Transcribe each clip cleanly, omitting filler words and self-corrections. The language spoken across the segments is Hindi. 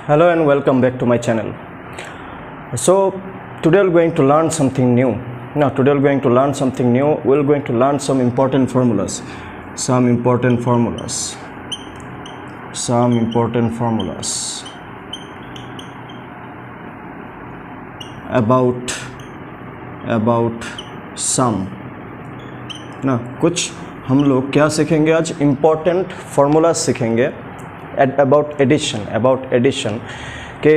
Hello and welcome back to my channel. So today we're going to learn something new. Today we're going to learn something new. We're going to learn some important formulas. Some important formulas about sum. ना कुछ हम लोग क्या सीखेंगे आज, इम्पोर्टेंट फार्मूलाज सीखेंगे अबाउट एडिशन के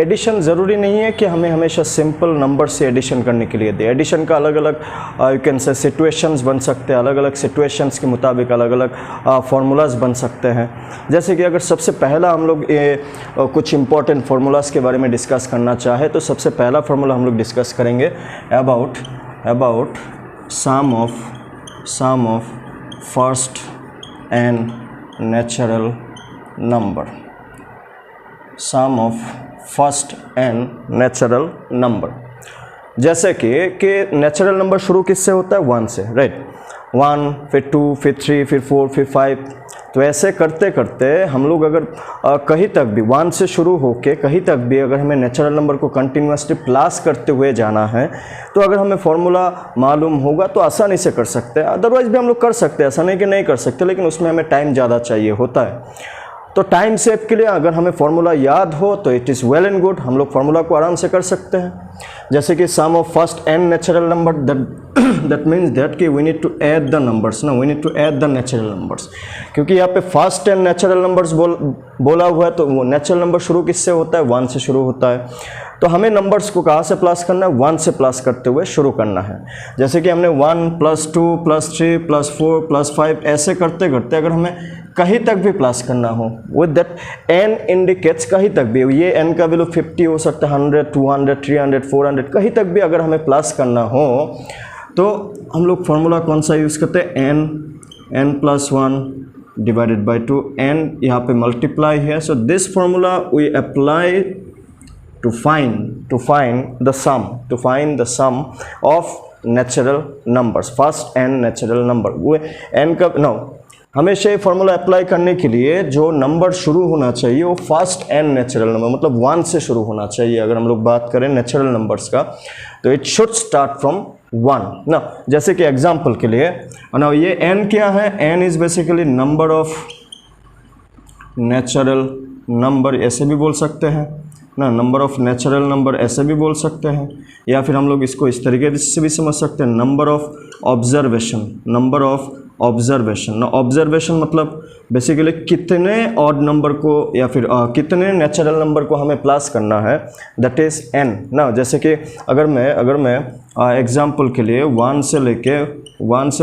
एडिशन ज़रूरी नहीं है कि हमें हमेशा सिंपल नंबर से एडिशन करने के लिए दे। एडिशन का अलग अलग यू कैन से सिचुएशंस बन सकते हैं, अलग अलग सिचुएशंस के मुताबिक अलग अलग फार्मूलाज बन सकते हैं। जैसे कि अगर सबसे पहला हम लोग कुछ इम्पोर्टेंट फार्मूलाज के बारे में डिस्कस करना चाहे तो सबसे पहला फार्मूला हम लोग डिस्कस करेंगे about sum of first n natural number. Sum of first n natural number, जैसे कि नेचुरल नंबर शुरू किससे होता है, 1 से, राइट। 1 फिर 2 फिर 3 फिर 4 फिर 5, तो ऐसे करते करते हम लोग अगर कहीं तक भी 1 से शुरू होके कहीं तक भी अगर हमें नेचुरल नंबर को कंटिन्यूसली प्लस करते हुए जाना है तो अगर हमें फॉर्मूला मालूम होगा तो आसानी से कर सकते हैं। अदरवाइज भी हम लोग कर सकते हैं, ऐसा नहीं कि नहीं कर सकते, लेकिन उसमें हमें टाइम ज़्यादा चाहिए होता है। तो टाइम सेव के लिए अगर हमें फार्मूला याद हो तो it is well and good, हम लोग फार्मूला को आराम से कर सकते हैं। जैसे कि sum of first n natural number, that means that कि we need to add the numbers ना, we need to add the natural numbers, क्योंकि यहाँ पे फर्स्ट एंड नेचुरल नंबर्स बोला हुआ है। तो वो नेचुरल नंबर शुरू किससे होता है, 1 से शुरू होता है। तो हमें नंबर्स को कहाँ से प्लस करना है, 1 से प्लस करते हुए शुरू करना है। जैसे कि हमने 1 + 2 + 3 + 4 + 5 ऐसे करते करते अगर हमें कहीं तक भी प्लस करना हो, विद दैट n इंडिकेट्स कहीं तक भी, ये n का वैल्यू 50 हो सकता है, 100, 200, 300, 400, कहीं तक भी अगर हमें प्लस करना हो तो हम लोग फार्मूला कौन सा यूज़ करते हैं, n + 1 डिवाइडेड बाई 2, n यहाँ पे मल्टीप्लाई है। So this formula we apply to find the sum of natural numbers, first and natural number। वो n का हमेशा ये फार्मूला अप्लाई करने के लिए जो नंबर शुरू होना चाहिए वो फर्स्ट एंड नेचुरल नंबर, मतलब 1 से शुरू होना चाहिए। अगर हम लोग बात करें नेचुरल नंबर्स का तो इट शुड स्टार्ट फ्रॉम 1 ना। जैसे कि एग्जांपल के लिए ना, ये n क्या है, n is basically number of natural number, ऐसे भी बोल सकते हैं ना, नंबर ऑफ नेचुरल नंबर ऐसे भी बोल सकते हैं, या फिर हम लोग इसको इस तरीके से भी समझ सकते हैं, नंबर ऑफ ऑब्जर्वेशन ना। ऑब्जर्वेशन मतलब बेसिकली कितने ऑड नंबर को या फिर कितने नेचुरल नंबर को हमें प्लस करना है, दैट इज़ n ना। जैसे कि अगर मैं एग्जांपल के लिए 1 से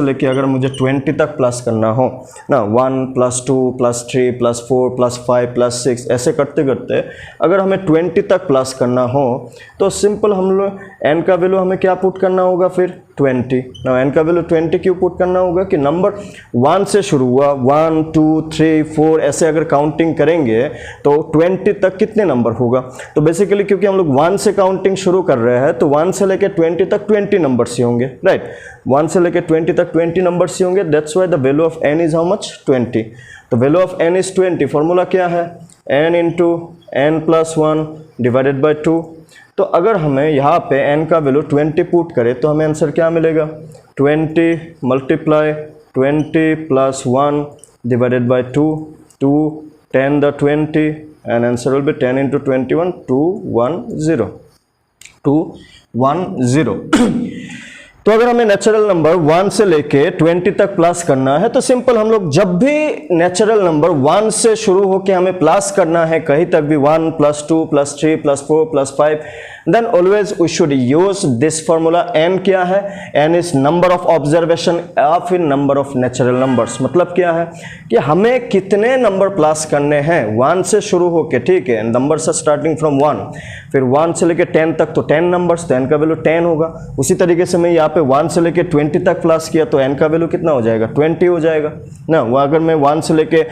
लेके अगर मुझे 20 तक प्लस करना हो ना, 1 + 2 + 3 + 4 + 5 + 6 ऐसे करते करते अगर हमें 20 तक प्लस करना हो तो सिंपल हम लोग n का वैल्यू हमें क्या पुट करना होगा, फिर 20 ना। n का वैल्यू 20 क्यों पुट करना होगा कि नंबर 1 से शुरू हुआ, 1 2 3 4 ऐसे अगर काउंटिंग करेंगे तो 20 तक कितने नंबर होगा। तो बेसिकली क्योंकि हम लोग 1 से काउंटिंग शुरू कर रहे हैं तो 1 से लेके 20 तक 20 नंबर्स ही होंगे, राइट। 1 से लेके 20 तक 20 नंबर्स ही होंगे, that's why the value of n is how much, 20। तो value of n is 20। Formula क्या है, n × n + 1 डिवाइडेड बाई 2। तो अगर हमें यहाँ पे n का वैल्यू 20 पुट करें तो हमें आंसर क्या मिलेगा, 20 × 20 + 1 divided by 2, 10 × 20 and answer will be 10 × 21, 210। तो अगर हमें नेचुरल नंबर 1 से लेके 20 तक प्लस करना है तो सिंपल हम लोग जब भी नेचुरल नंबर 1 से शुरू होके हमें प्लस करना है कहीं तक भी, 1 + 2 + 3 + 4 + 5, then always we should use this formula. n क्या है, n is number of observation या फिर नंबर ऑफ नेचुरल नंबर्स। मतलब क्या है कि हमें कितने नंबर प्लस करने हैं 1 से शुरू होके, ठीक है। नंबर्स आर स्टार्टिंग फ्रॉम 1, फिर 1 से लेके 10 तक तो 10 नंबर्स, तो n का वैल्यू 10 होगा। उसी तरीके से मैं यहाँ पे 1 से लेके 20 तक प्लस किया तो n का वैल्यू कितना हो जाएगा, 20 हो जाएगा ना। वो अगर मैं 1 से लेके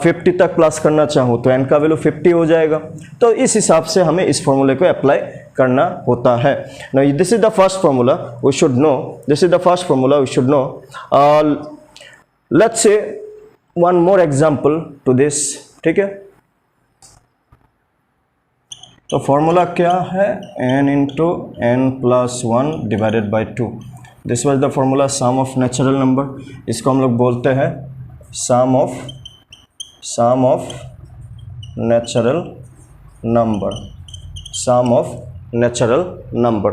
50 तक प्लस करना चाहूँ तो n का वैल्यू 50 हो जाएगा। तो इस हिसाब से हमें इस फॉर्मूले को अप्लाई करना होता है। Now this is the first formula we should know. Let's say one more example to this, ठीक है। तो फॉर्मूला क्या है, n into n plus one divided by 2। This was the formula sum of natural number. इसको हम लोग बोलते हैं sum of natural number, sum of natural number.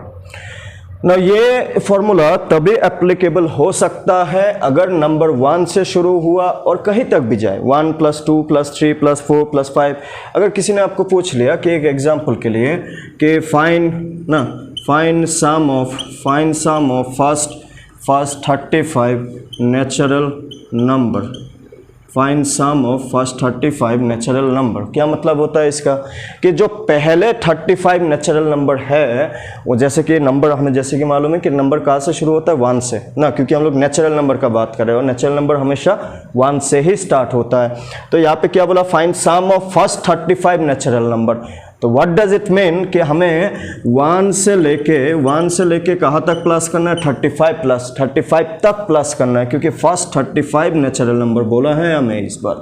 ना ये फॉर्मूला तभी एप्लीकेबल हो सकता है अगर नंबर 1 से शुरू हुआ और कहीं तक भी जाए, 1 + 2 + 3 + 4 + 5। अगर किसी ने आपको पूछ लिया कि एक एग्जांपल के लिए कि find sum of first 35 natural number, find sum of first 35 natural number. क्या मतलब होता है इसका कि जो पहले 35 नेचुरल नंबर है वो, जैसे कि नंबर हमें जैसे कि मालूम है कि नंबर कहाँ से शुरू होता है, 1 से ना, क्योंकि हम लोग नेचुरल नंबर का बात कर रहे हैं और नेचुरल नंबर हमेशा 1 से ही स्टार्ट होता है। तो यहाँ पे क्या बोला, find sum of first 35 natural number. तो व्हाट डज इट मीन कि हमें 1 से लेके कहाँ तक प्लस करना है, 35 तक प्लस करना है, क्योंकि फर्स्ट 35 नेचुरल नंबर बोला है हमें इस बार,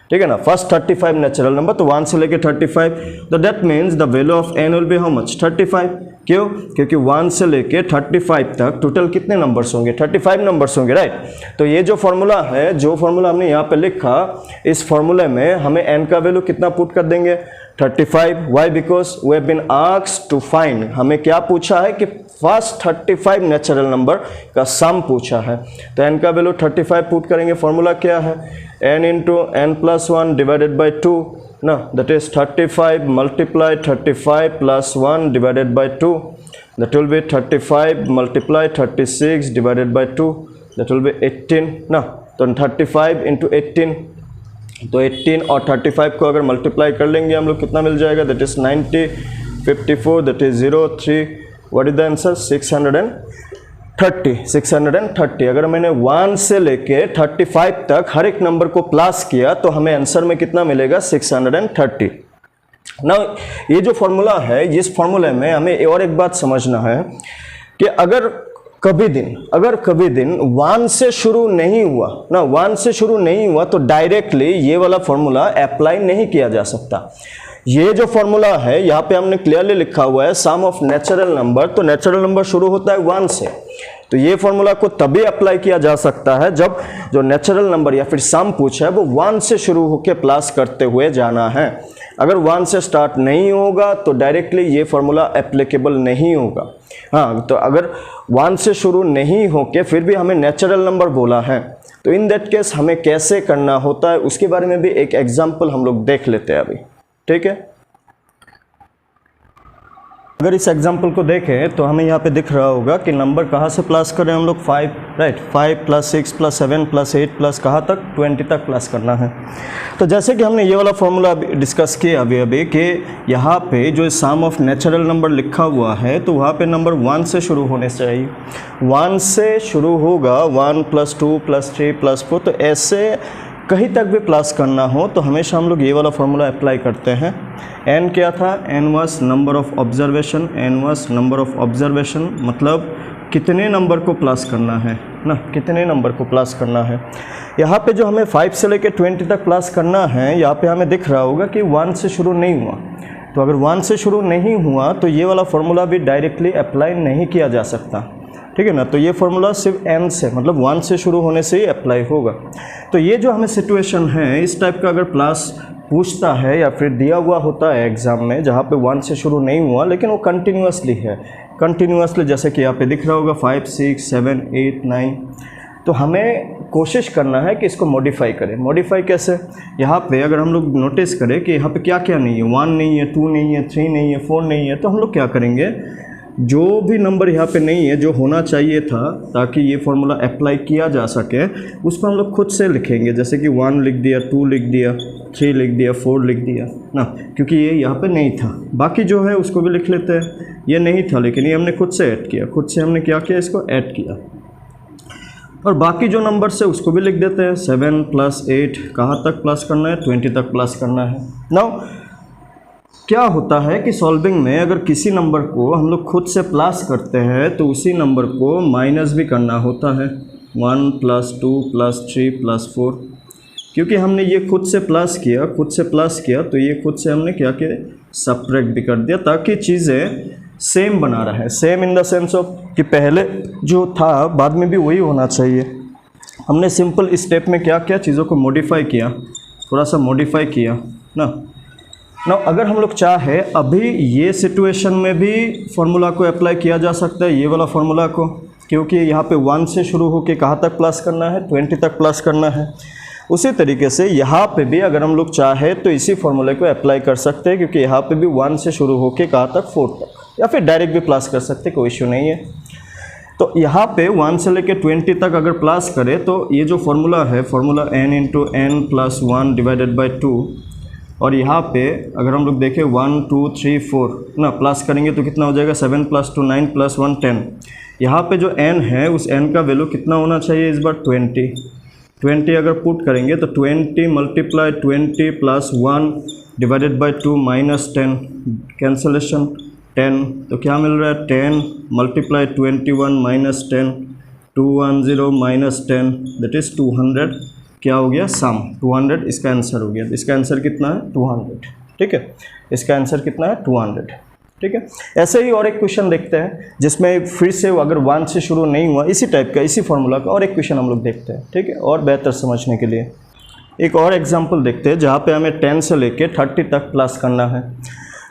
ठीक है ना। फर्स्ट 35 नेचुरल नंबर, तो 1 से लेके 35, तो that means the value of n will be how much, 35। क्यों? क्योंकि 1 से लेके 35 तक टोटल कितने नंबर्स होंगे, 35 नंबर्स होंगे, राइट। तो ये जो फॉर्मूला है, जो फॉर्मूला हमने यहाँ पे लिखा, इस फॉर्मूले में हमें n का वैल्यू कितना पुट कर देंगे, 35। Why? Because we have been asked to find, हमें क्या पूछा है कि फर्स्ट 35 नेचुरल नंबर का सम पूछा है। तो n का वैल्यू 35 पुट करेंगे। फॉर्मूला क्या है, n into n plus one divided by 2 ना, that is 35 multiply 35 + 1 divided by 2, that will be 35 multiply 36 divided by 2, that will be 18 ना। तो 35 इंटू 18, तो 18 और 35 को अगर मल्टीप्लाई कर लेंगे हम लोग, कितना मिल जाएगा, that is 90, 54, that is 03, what is the answer, 630। अगर मैंने 1 से लेके 35 तक हर एक नंबर को प्लस किया तो हमें आंसर में कितना मिलेगा, 630। ना ये जो फॉर्मूला है, इस फॉर्मूले में हमें और एक बात समझना है कि अगर कभी दिन 1 से शुरू नहीं हुआ ना, 1 से शुरू नहीं हुआ तो डायरेक्टली ये वाला फॉर्मूला अप्लाई नहीं किया जा सकता। ये जो फॉर्मूला है यहाँ पे हमने क्लियरली लिखा हुआ है सम ऑफ नेचुरल नंबर, तो नेचुरल नंबर शुरू होता है 1 से, तो ये फॉर्मूला को तभी अप्लाई किया जा सकता है जब जो नेचुरल नंबर या फिर सम पूछा है वो 1 से शुरू होकर प्लस करते हुए जाना है। अगर 1 से स्टार्ट नहीं होगा तो डायरेक्टली ये फॉर्मूला एप्लीकेबल नहीं होगा। हाँ, तो अगर 1 से शुरू नहीं होके फिर भी हमें नेचुरल नंबर बोला है, तो इन दैट केस हमें कैसे करना होता है उसके बारे में भी एक एग्जाम्पल हम लोग देख लेते हैं अभी, ठीक है। अगर इस एग्जाम्पल को देखें तो हमें यहाँ पे दिख रहा होगा कि नंबर कहाँ से प्लस करें हम लोग, 5, राइट। 5 + 6 + 7 + 8 प्लस कहाँ तक, 20 तक प्लस करना है। तो जैसे कि हमने ये वाला फॉर्मूला डिस्कस किया अभी कि यहाँ पे जो सम ऑफ नेचुरल नंबर लिखा हुआ है तो वहाँ पे नंबर 1 से शुरू होने चाहिए। 1 से शुरू होगा, 1 + 2 + 3 + 4, तो ऐसे कहीं तक भी प्लस करना हो तो हमेशा हम लोग ये वाला फॉर्मूला अप्लाई करते हैं। n क्या था, n was number of observation, मतलब कितने नंबर को प्लस करना है ना, कितने नंबर को प्लस करना है। यहाँ पे जो हमें 5 से लेकर 20 तक प्लस करना है, यहाँ पे हमें दिख रहा होगा कि 1 से शुरू नहीं हुआ, तो अगर 1 से शुरू नहीं हुआ तो ये वाला फॉर्मूला भी डायरेक्टली अप्लाई नहीं किया जा सकता, ठीक है ना। तो ये फॉर्मूला सिर्फ n से, मतलब 1 से शुरू होने से ही अप्लाई होगा। तो ये जो हमें सिचुएशन है, इस टाइप का अगर प्लस पूछता है या फिर दिया हुआ होता है एग्ज़ाम में जहाँ पे 1 से शुरू नहीं हुआ लेकिन वो कंटिन्यूसली है, जैसे कि यहाँ पे दिख रहा होगा 5, 6, 7, 8, 9, तो हमें कोशिश करना है कि इसको मॉडिफाई करें। मॉडिफाई कैसे, यहाँ पे अगर हम लोग नोटिस करें कि यहाँ पे क्या क्या नहीं है, 1 नहीं है, 2 नहीं है, 3 नहीं है, 4 नहीं है, तो हम लोग क्या करेंगे, जो भी नंबर यहाँ पे नहीं है जो होना चाहिए था ताकि ये फॉर्मूला अप्लाई किया जा सके, उसको हम लोग खुद से लिखेंगे। जैसे कि 1 लिख दिया, 2 लिख दिया, 3 लिख दिया, 4 लिख दिया ना, क्योंकि ये यहाँ पे नहीं था। बाकी जो है उसको भी लिख लेते हैं, ये नहीं था लेकिन ये हमने खुद से ऐड किया, खुद से हमने क्या किया, इसको ऐड किया। और बाकी जो नंबर है उसको भी लिख देते हैं। 7 + 8 कहाँ तक प्लस करना है, 20 तक प्लस करना है। नाउ क्या होता है कि सॉल्विंग में अगर किसी नंबर को हम लोग खुद से प्लस करते हैं तो उसी नंबर को माइनस भी करना होता है। 1 + 2 + 3 + 4 क्योंकि हमने ये खुद से प्लस किया तो ये खुद से हमने क्या किया, सब्ट्रैक्ट भी कर दिया, ताकि चीज़ें सेम बना रहा है। Same in the sense of कि पहले जो था बाद में भी वही होना चाहिए। हमने सिंपल स्टेप में क्या किया, चीज़ों को मॉडिफाई किया, थोड़ा सा मॉडिफाई किया ना। अगर हम लोग चाहे अभी ये सिचुएशन में भी फार्मूला को अप्लाई किया जा सकता है, ये वाला फार्मूला को, क्योंकि यहाँ पे 1 से शुरू होके कहाँ तक प्लस करना है, 20 तक प्लस करना है। उसी तरीके से यहाँ पे भी अगर हम लोग चाहे तो इसी फार्मूले को अप्लाई कर सकते हैं, क्योंकि यहाँ पे भी 1 से शुरू होके कहाँ तक, 4 तक, या फिर डायरेक्ट भी प्लस कर सकते हैं, कोई इश्यू नहीं है। तो यहाँ पे 1 से लेके 20 तक अगर प्लस करें तो ये जो फार्मूला है, formula n into n plus 1 divided by 2, और यहाँ पे अगर हम लोग देखें 1 2 3 4 ना, प्लस करेंगे तो कितना हो जाएगा, 7 प्लस 2 9 प्लस 1 10। यहाँ पे जो n है उस n का वैल्यू कितना होना चाहिए इस बार, 20 अगर पुट करेंगे तो 20 multiply 20 plus 1 divided by 2 minus 10, cancellation 10, तो क्या मिल रहा है, 10 multiply 21 minus 10, 210 minus 10, that is 200। क्या हो गया, सम 200, इसका आंसर हो गया। इसका आंसर कितना है, 200। ठीक है, इसका आंसर कितना है, 200। ठीक है, ऐसे ही और एक क्वेश्चन देखते हैं जिसमें फिर से अगर 1 से शुरू नहीं हुआ, इसी टाइप का, इसी फार्मूला का और एक क्वेश्चन हम लोग देखते हैं। ठीक है, और बेहतर समझने के लिए एक और एग्जांपल देखते हैं जहाँ पे हमें 10 से लेके 30 तक प्लस करना है।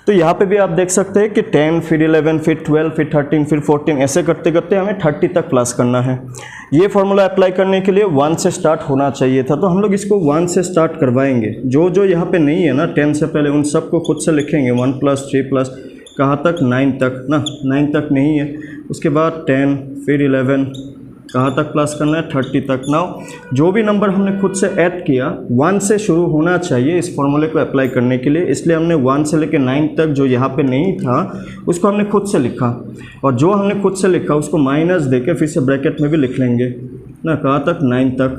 तो यहाँ पे भी आप देख सकते हैं कि 10 फिर 11 फिर 12 फिर 13 फिर 14, ऐसे करते करते हमें 30 तक प्लस करना है। ये फार्मूला अप्लाई करने के लिए 1 से स्टार्ट होना चाहिए था, तो हम लोग इसको 1 से स्टार्ट करवाएंगे। जो जो यहाँ पे नहीं है ना 10 से पहले, उन सबको खुद से लिखेंगे, 1 प्लस 3 प्लस कहाँ तक, 9 तक ना, 9 तक नहीं है। उसके बाद 10 फिर 11, कहाँ तक प्लस करना है, 30 तक। नाउ जो भी नंबर हमने खुद से ऐड किया 1 से शुरू होना चाहिए इस फॉर्मूले को अप्लाई करने के लिए, इसलिए हमने 1 से लेकर 9 तक जो यहाँ पे नहीं था उसको हमने खुद से लिखा, और जो हमने खुद से लिखा उसको माइनस देके फिर से ब्रैकेट में भी लिख लेंगे ना, कहाँ तक, 9 तक।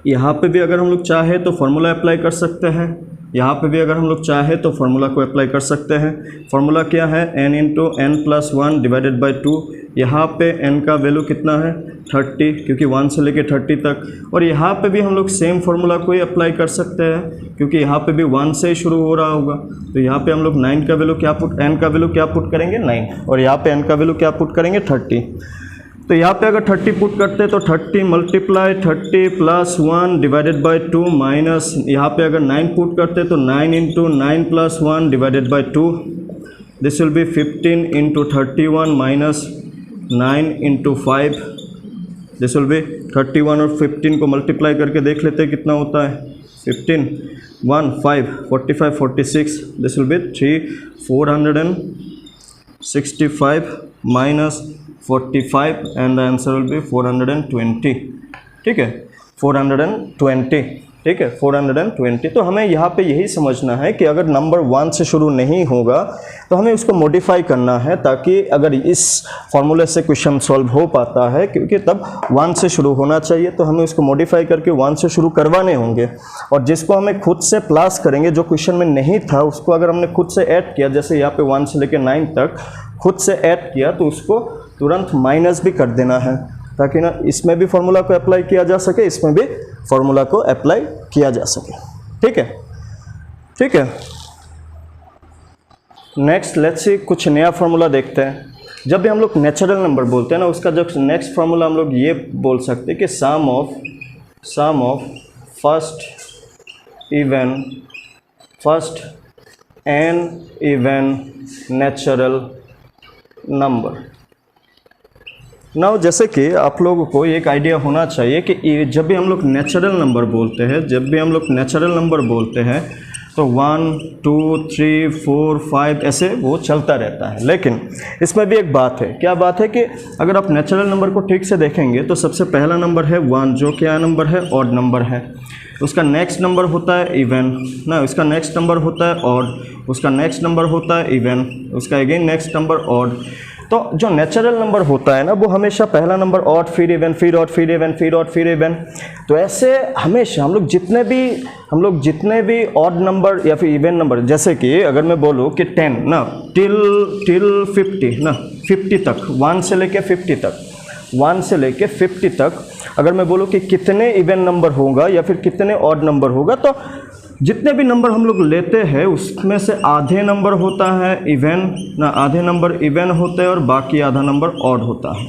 यहाँ पे भी अगर हम लोग चाहे तो फार्मूला अप्लाई कर सकते हैं, यहाँ पे भी अगर हम लोग चाहे तो फार्मूला को अप्लाई कर सकते हैं। फार्मूला क्या है, n into n plus 1 divided by 2। यहाँ पे n का वैल्यू कितना है, 30, क्योंकि 1 से लेके 30 तक। और यहाँ पे भी हम लोग सेम फार्मूला को ही अप्लाई कर सकते हैं, क्योंकि यहाँ पे भी 1 से ही शुरू हो रहा होगा। तो यहाँ पे हम लोग 9 का वैल्यू क्या पुट, n का वैल्यू क्या पुट करेंगे, 9, और यहाँ पे n का वैल्यू क्या पुट करेंगे, 30। तो यहाँ पे अगर 30 पुट करते हैं तो 30 multiply 30 plus 1 divided by 2 minus, यहाँ पे अगर 9 पुट करते हैं तो 9 into 9 plus 1 divided by 2, this will be 15 into 31 minus 9 into 5, this will be 31, और 15 को मल्टीप्लाई करके देख लेते हैं कितना होता है, 15 1 5 45 46, this will be 3 465 minus 45 and the answer will be 420। ठीक है, 420। ठीक है, 420। तो हमें यहाँ पे यही समझना है कि अगर नंबर 1 से शुरू नहीं होगा तो हमें उसको मॉडिफाई करना है, ताकि अगर इस फॉर्मूले से क्वेश्चन सॉल्व हो पाता है, क्योंकि तब 1 से शुरू होना चाहिए, तो हमें उसको मॉडिफाई करके 1 से शुरू करवाने होंगे। और जिसको हमें खुद से प्लस करेंगे, जो क्वेश्चन में नहीं था उसको अगर हमने खुद से ऐड किया, जैसे यहाँ पे 1 से लेकर 9 तक खुद से ऐड किया, तो उसको तुरंत माइनस भी कर देना है, ताकि ना इसमें भी फार्मूला को अप्लाई किया जा सके, इसमें भी फार्मूला को अप्लाई किया जा सके। ठीक है, ठीक है। नेक्स्ट लेट्स सी, कुछ नया फार्मूला देखते हैं। जब भी हम लोग नेचुरल नंबर बोलते हैं ना, उसका जब नेक्स्ट फार्मूला हम लोग ये बोल सकते हैं कि sum of first n even natural number. Now जैसे कि आप लोगों को एक आइडिया होना चाहिए कि जब भी हम लोग नेचुरल नंबर बोलते हैं, तो 1 2 3 4 5 ऐसे वो चलता रहता है। लेकिन इसमें भी एक बात है, क्या बात है कि अगर आप नेचुरल नंबर को ठीक से देखेंगे तो सबसे पहला नंबर है 1, जो क्या नंबर है, ऑड नंबर है। उसका नेक्स्ट नंबर होता है इवन ना, उसका नेक्स्ट नंबर होता है ऑड, उसका नेक्स्ट नंबर होता है इवन, उसका अगेन नेक्स्ट नंबर ऑड। तो जो नेचुरल नंबर होता है ना, वो हमेशा पहला नंबर ऑड, फिर इवन, फिर ऑड, फिर इवन, फिर ऑड, फिर इवन। तो ऐसे हमेशा हम लोग जितने भी ऑड नंबर या फिर इवन नंबर, जैसे कि अगर मैं बोलूँ कि 10 ना टिल 50 ना, 50 तक, 1 से लेके 50 तक, 1 से लेके 50 तक अगर मैं बोलूँ कि कितने इवन नंबर होगा या फिर कितने ऑड नंबर होगा, तो जितने भी नंबर हम लोग लेते हैं उसमें से आधे नंबर होता है इवन ना, आधे नंबर इवन होते हैं और बाकी आधा नंबर ऑड होता है।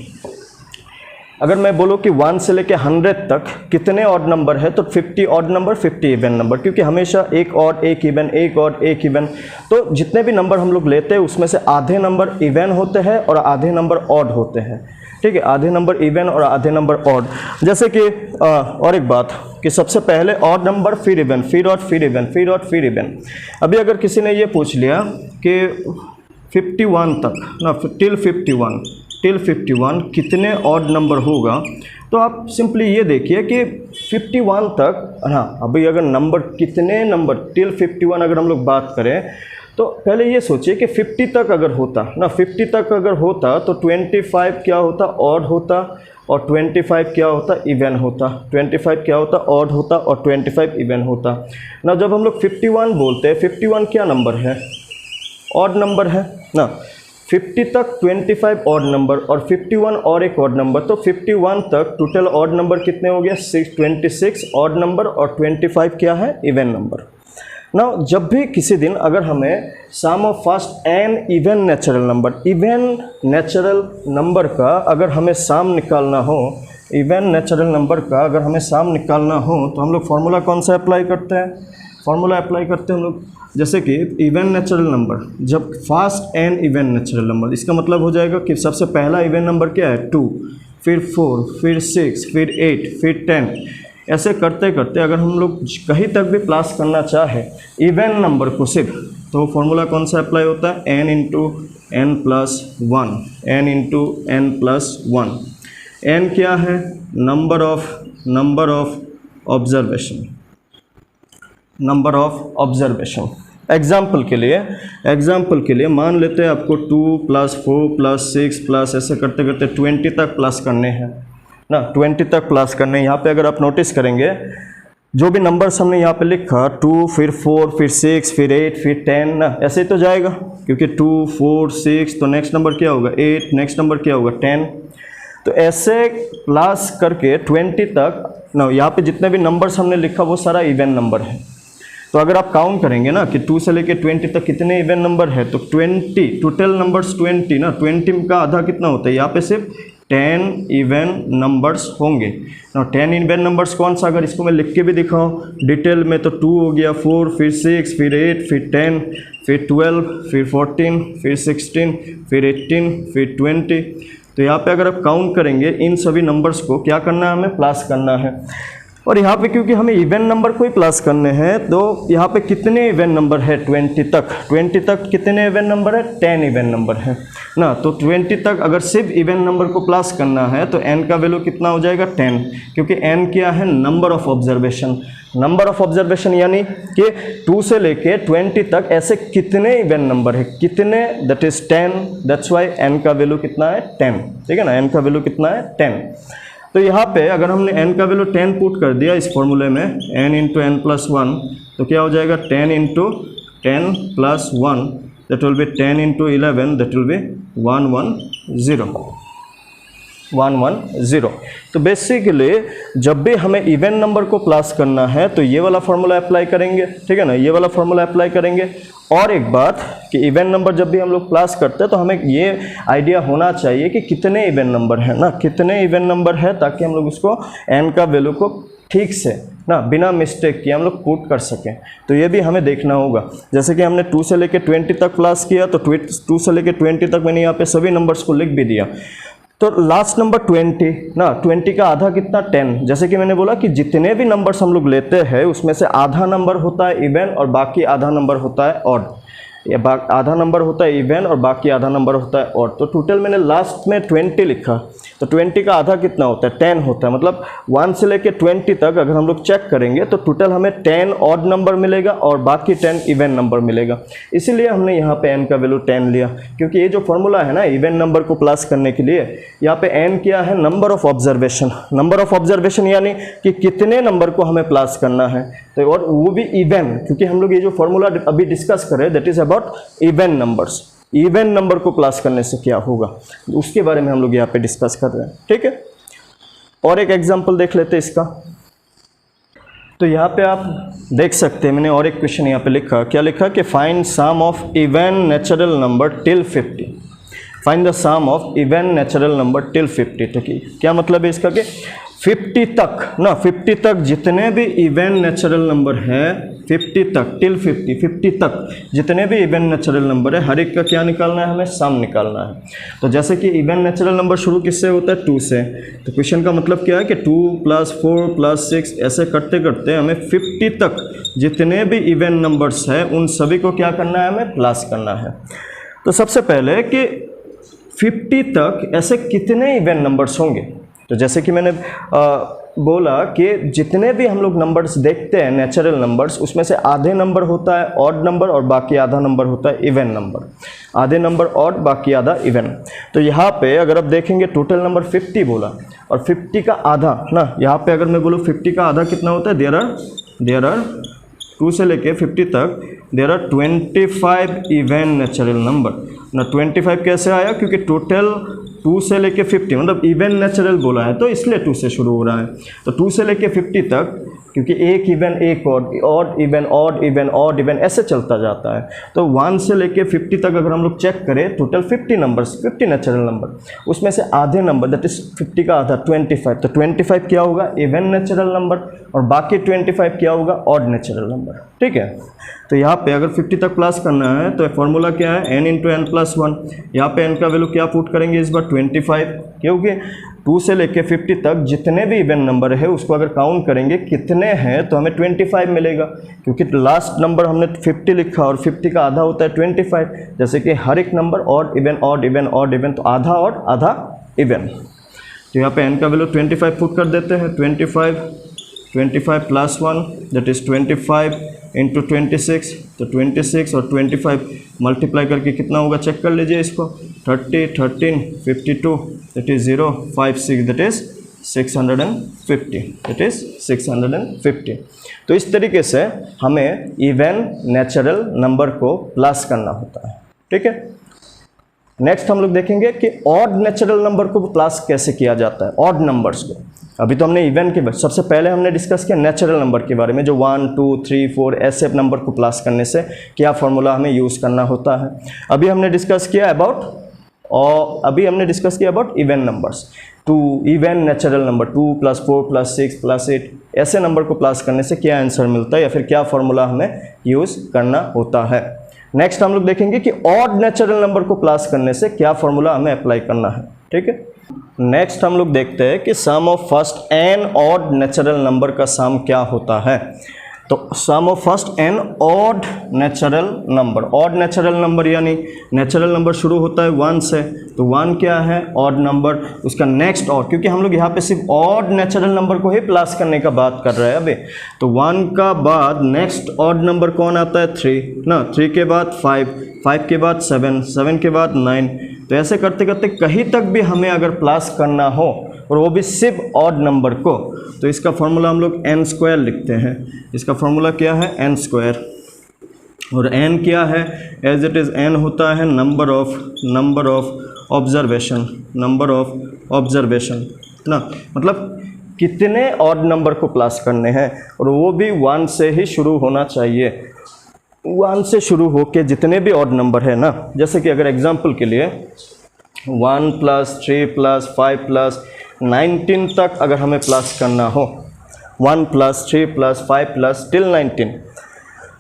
अगर मैं बोलूँ कि 1 से लेके 100 तक कितने ऑड नंबर है, तो 50 ऑड नंबर 50 इवन नंबर, क्योंकि हमेशा एक ऑड एक इवन एक ऑड एक इवन, तो जितने भी नंबर हम लोग लेते हैं उसमें से आधे नंबर इवन होते हैं और आधे नंबर ऑड होते हैं। ठीक है, आधे नंबर इवन और आधे नंबर ऑड। जैसे कि और एक बात कि सबसे पहले ऑड नंबर फिर इवन, फिर ऑड फिर इवन, फिर ऑड फिर इवन। अभी अगर किसी ने ये पूछ लिया कि 51 तक ना, टिल 51 कितने ऑड नंबर होगा, तो आप सिंपली ये देखिए कि 51 तक, हाँ अभी अगर नंबर कितने नंबर टिल 51 अगर हम लोग बात करें, तो पहले ये सोचिए कि 50 तक अगर होता ना, 50 तक अगर होता तो 25 क्या होता, ऑड होता, और 25 क्या होता, इवन होता। 25 क्या होता, ऑड होता, और 25 इवन होता ना। जब हम लोग 51 बोलते हैं, 51 क्या नंबर है, ऑड नंबर है ना। 50 तक 25 ऑड नंबर और 51 और एक ऑड नंबर, तो 51 तक टोटल ऑड नंबर कितने हो गया, 26 ऑड नंबर, और 25 क्या है, इवन नंबर ना। जब भी किसी दिन अगर हमें sum of first n even natural number का अगर हमें सम निकालना हो, इवन नेचुरल नंबर का अगर हमें सम निकालना हो, तो हम लोग फार्मूला कौन सा अप्लाई करते हैं, फार्मूला अप्लाई करते हैं हम लोग, जैसे कि इवन नेचुरल नंबर, जब first n even natural number, इसका मतलब हो जाएगा कि सबसे पहला इवन नंबर क्या है, 2, फिर 4, फिर 6, फिर 8, फिर 10, ऐसे करते करते अगर हम लोग कहीं तक भी प्लस करना चाहे इवन नंबर को सिर्फ, तो फॉर्मूला कौन सा अप्लाई होता है, n into n plus one, n into n plus one. n क्या है, नंबर ऑफ ऑब्जर्वेशन। एग्जाम्पल के लिए मान लेते हैं आपको 2 + 4 + 6 प्लस ऐसे करते करते 20 तक प्लस करने हैं ना, 20 तक प्लस करने। यहाँ पे अगर आप नोटिस करेंगे जो भी नंबर्स हमने यहाँ पे लिखा, 2 फिर 4 फिर 6 फिर 8 फिर 10 ना, ऐसे ही तो जाएगा, क्योंकि 2 4 6 तो नेक्स्ट नंबर क्या होगा 8, नेक्स्ट नंबर क्या होगा 10। तो ऐसे प्लस करके 20 तक ना, यहाँ पे जितने भी नंबर्स हमने लिखा वो सारा इवन नंबर है। तो अगर आप काउंट करेंगे ना कि 2 से लेके 20 तक कितने इवन नंबर है, तो 20 टोटल नंबर्स 20 ना, 20 का आधा कितना होता है, यहाँ पे सिर्फ 10 इवन नंबर्स होंगे ना। 10 इवन नंबर्स कौन सा, अगर इसको मैं लिख के भी दिखाऊं डिटेल में, तो 2 हो गया, 4 फिर 6 फिर 8 फिर 10 फिर 12 फिर 14 फिर 16 फिर 18 फिर 20। तो यहाँ पे अगर आप काउंट करेंगे इन सभी नंबर्स को क्या करना है, हमें प्लस करना है। और यहाँ पे क्योंकि हमें इवन नंबर को ही प्लस करने हैं, तो यहाँ पे कितने इवन नंबर है 20 तक कितने इवन नंबर है, 10 इवन नंबर है ना। तो 20 तक अगर सिर्फ इवन नंबर को प्लस करना है तो n का वैल्यू कितना हो जाएगा 10, क्योंकि n क्या है, नंबर ऑफ ऑब्जर्वेशन यानी कि 2 से लेके 20 तक ऐसे कितने इवन नंबर है, कितने, that is 10, that's why n का वैल्यू कितना है 10। ठीक है ना, n का वैल्यू कितना है 10। तो यहाँ पे अगर हमने n का वैल्यू 10 पुट कर दिया इस फॉर्मूले में, n into n plus one, तो क्या हो जाएगा 10 into 10 plus 1, that will be 10 into 11, that will be 110। तो बेसिकली जब भी हमें इवन नंबर को प्लस करना है तो ये वाला फॉर्मूला अप्लाई करेंगे। ठीक है ना, ये वाला फॉर्मूला अप्लाई करेंगे। और एक बात कि इवन नंबर जब भी हम लोग प्लस करते हैं तो हमें ये आइडिया होना चाहिए कि कितने इवन नंबर है ना, कितने इवन नंबर है, ताकि हम लोग उसको n का वैल्यू को ठीक से ना बिना मिस्टेक किए हम लोग पुट कर सकें। तो ये भी हमें देखना होगा। जैसे कि हमने 2 से लेके 20 तक प्लस किया, तो 2 से लेके 20 तक मैंने यहाँ पे सभी नंबर्स को लिख भी दिया। तो लास्ट नंबर 20 ना, 20 का आधा कितना 10। जैसे कि मैंने बोला कि जितने भी नंबर्स हम लोग लेते हैं उसमें से आधा नंबर होता है इवन और बाकी आधा नंबर होता है ऑड। ये आधा नंबर होता है इवन और बाकी आधा नंबर होता है ऑड। तो टोटल मैंने लास्ट में 20 लिखा, तो 20 का आधा कितना होता है 10 होता है। मतलब 1 से लेके 20 तक अगर हम लोग चेक करेंगे तो टोटल हमें 10 ऑड नंबर मिलेगा और बाकी 10 इवन नंबर मिलेगा। इसीलिए हमने यहाँ पे n का वैल्यू 10 लिया, क्योंकि ये जो फॉर्मूला है ना इवन नंबर को प्लस करने के लिए, यहाँ पे n क्या है, नंबर ऑफ ऑब्जर्वेशन यानी कि कितने नंबर को हमें प्लस करना है। तो और वो भी इवन, क्योंकि हम लोग ये जो फॉर्मूला अभी डिस्कस करें that is about even numbers. Even number को प्लस करने से क्या होगा, उसके बारे में हम लोग यहाँ पे डिस्कस कर रहे हैं। ठीक है, और एक एग्जांपल देख लेते हैं इसका। तो यहाँ पे आप देख सकते हैं, मैंने और एक क्वेश्चन यहाँ पे लिखा, क्या लिखा कि find sum of even natural number till 50, find the sum of even natural number till 50। तो क्या मतलब है इसका कि 50 तक ना, 50 तक जितने भी इवन नेचुरल नंबर है, 50 तक टिल 50 तक जितने भी इवन नेचुरल नंबर है, हर एक का क्या निकालना है, हमें सम निकालना है। तो जैसे कि इवन नेचुरल नंबर शुरू किससे होता है, 2 से। तो क्वेश्चन का मतलब क्या है कि 2 + 4 + 6 ऐसे करते करते हमें 50 तक जितने भी इवन नंबर्स हैं उन सभी को क्या करना है, हमें प्लस करना है। तो सबसे पहले कि 50 तक ऐसे कितने इवन नंबर्स होंगे। तो जैसे कि मैंने बोला कि जितने भी हम लोग नंबर्स देखते हैं नेचुरल नंबर्स, उसमें से आधे नंबर होता है ऑड नंबर और बाकी आधा नंबर होता है इवन नंबर। आधे नंबर ऑड, बाकी आधा इवन। तो यहाँ पे अगर आप देखेंगे टोटल नंबर 50 बोला और 50 का आधा ना, यहाँ पे अगर मैं बोलूँ 50 का आधा कितना होता है, देयर आर 2 से लेके 50 तक there are 25 even natural number ना। 25 कैसे आया, क्योंकि टोटल 2 से लेके 50 मतलब इवन नेचुरल बोला है तो इसलिए 2 से शुरू हो रहा है। तो 2 से लेके 50 तक, क्योंकि एक इवन एक odd even odd even odd even ऐसे चलता जाता है। तो 1 से लेके 50 तक अगर हम लोग चेक करें, टोटल 50 नंबर्स, 50 नेचुरल नंबर, उसमें से आधे नंबर दैट इज 50 का आधा 25। तो 25 क्या होगा, इवन नेचुरल नंबर, और बाकी 25 क्या होगा, ऑड नेचुरल नंबर। ठीक है, तो यहाँ पे अगर 50 तक प्लस करना है तो फॉर्मूला क्या है, n × n + 1। यहाँ पे n का वैल्यू क्या पुट करेंगे इस बार, 25, क्योंकि 2 से लेके 50 तक जितने भी इवन नंबर है उसको अगर काउंट करेंगे कितने हैं तो हमें 25 मिलेगा, क्योंकि लास्ट नंबर हमने 50 लिखा और 50 का आधा होता है 25। जैसे कि हर एक number odd even odd even odd even, तो आधा ऑड आधा इवन। तो यहाँ पे n का वैल्यू 25 पुट कर देते हैं, 25 + 1 दैट इज़ 25 × 26। तो 26 और 25 मल्टीप्लाई करके कितना होगा, चेक कर लीजिए इसको, 30 13 52 that is 0 5 6 that is 650 that is 650। तो इस तरीके से हमें इवन नेचुरल नंबर को प्लस करना होता है। ठीक है, नेक्स्ट हम लोग देखेंगे कि ऑड नेचुरल नंबर को प्लस कैसे किया जाता है, ऑड नंबर्स को। अभी तो हमने इवन के, सबसे पहले हमने डिस्कस किया नेचुरल नंबर के बारे में, जो 1 2 3 4 ऐसे नंबर को प्लस करने से क्या फार्मूला हमें यूज़ करना होता है। अभी हमने डिस्कस किया about even numbers, 2 even natural number 2 + 4 + 6 + 8 ऐसे नंबर को प्लस करने से क्या आंसर मिलता है या फिर क्या फार्मूला हमें यूज़ करना होता है। नेक्स्ट हम लोग देखेंगे कि ऑड नेचुरल नंबर को प्लस करने से क्या फार्मूला हमें अप्लाई करना है। ठीक है, नेक्स्ट हम लोग देखते हैं कि sum of first n odd natural number का सम क्या होता है। तो sum of first n odd natural number, odd natural number यानी नेचुरल नंबर शुरू होता है 1 से, तो 1 क्या है, ऑड नंबर, उसका नेक्स्ट ऑड, क्योंकि हम लोग यहाँ पे सिर्फ ऑड नेचुरल नंबर को ही प्लस करने का बात कर रहे हैं अभी। तो 1 का बाद नेक्स्ट ऑड नंबर कौन आता है, 3 ना, 3 के बाद 5, 5 के बाद 7, 7 के बाद 9। तो ऐसे करते करते कहीं तक भी हमें अगर प्लस करना हो और वो भी सिर्फ ऑड नंबर को, तो इसका फॉर्मूला हम लोग n² लिखते हैं। इसका फॉर्मूला क्या है, n², और n क्या है, एज इट इज़ n होता है नंबर ऑफ ऑब्जर्वेशन ना, मतलब कितने ऑड नंबर को प्लस करने हैं, और वो भी 1 से ही शुरू होना चाहिए। 1 से शुरू होके जितने भी ऑड नंबर है ना, जैसे कि अगर एग्जांपल के लिए 1 + 3 + 5 + 19 तक अगर हमें प्लस करना हो, 1 + 3 + 5 + till 19,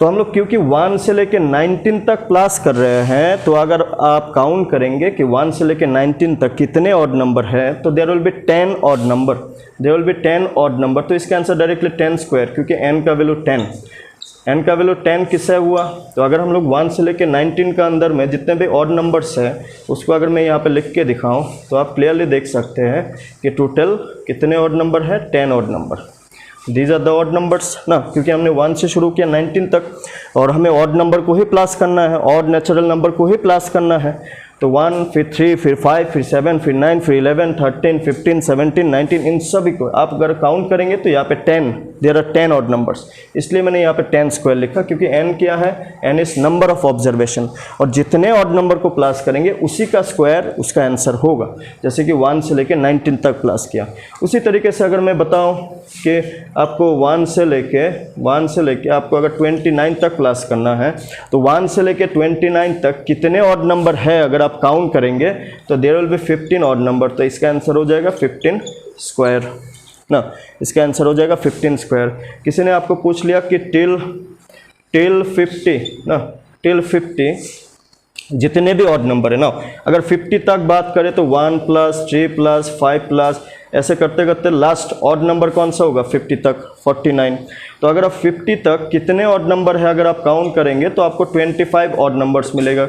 तो हम लोग क्योंकि 1 से लेके 19 तक प्लस कर रहे हैं, तो अगर आप काउंट करेंगे कि 1 से लेके 19 तक कितने ऑड नंबर हैं, तो there will be 10 odd number. तो इसका आंसर डायरेक्टली 10², क्योंकि n का वैल्यू 10, n का वैल्यू 10 किससे हुआ। तो अगर हम लोग 1 से लेके 19 का अंदर में जितने भी ऑड नंबर्स हैं उसको अगर मैं यहाँ पे लिख के दिखाऊं तो आप क्लियरली देख सकते हैं कि टोटल कितने ऑड नंबर है, 10 odd number. These are the odd numbers ना, क्योंकि हमने 1 से शुरू किया 19 तक और हमें ऑड नंबर को ही प्लस करना है, ऑड नेचुरल नंबर को ही प्लस करना है। तो 1 फिर 3 फिर 5 फिर 7 फिर 9 फिर 11 13 15 17 19 इन सभी को आप अगर काउंट करेंगे तो यहाँ पे 10 देयर आर 10 ऑड नंबर्स, इसलिए मैंने यहाँ पे 10 स्क्वायर लिखा क्योंकि n क्या है, n is number of observation, और जितने ऑड नंबर को प्लस करेंगे उसी का स्क्वायर उसका आंसर होगा। जैसे कि 1 से लेके 19 तक प्लस किया, उसी तरीके से अगर मैं बताऊं कि आपको 1 से लेके आपको अगर 29 तक प्लस करना है तो 1 से लेके 29 तक कितने ऑड नंबर है अगर आप काउंट करेंगे तो there will be 15 odd number, तो इसका आंसर हो जाएगा 15 स्क्वायर ना, इसका आंसर हो जाएगा 15 स्क्वायर। किसी ने आपको पूछ लिया कि टिल 50 ना, टिल 50 जितने भी ऑड नंबर है ना, अगर 50 तक बात करें तो 1 प्लस 3 प्लस 5 प्लस ऐसे करते करते लास्ट ऑड नंबर कौन सा होगा 50 तक 49। तो अगर आप 50 तक कितने ऑड नंबर है अगर आप काउंट करेंगे तो आपको 25 ऑड नंबर्स मिलेगा,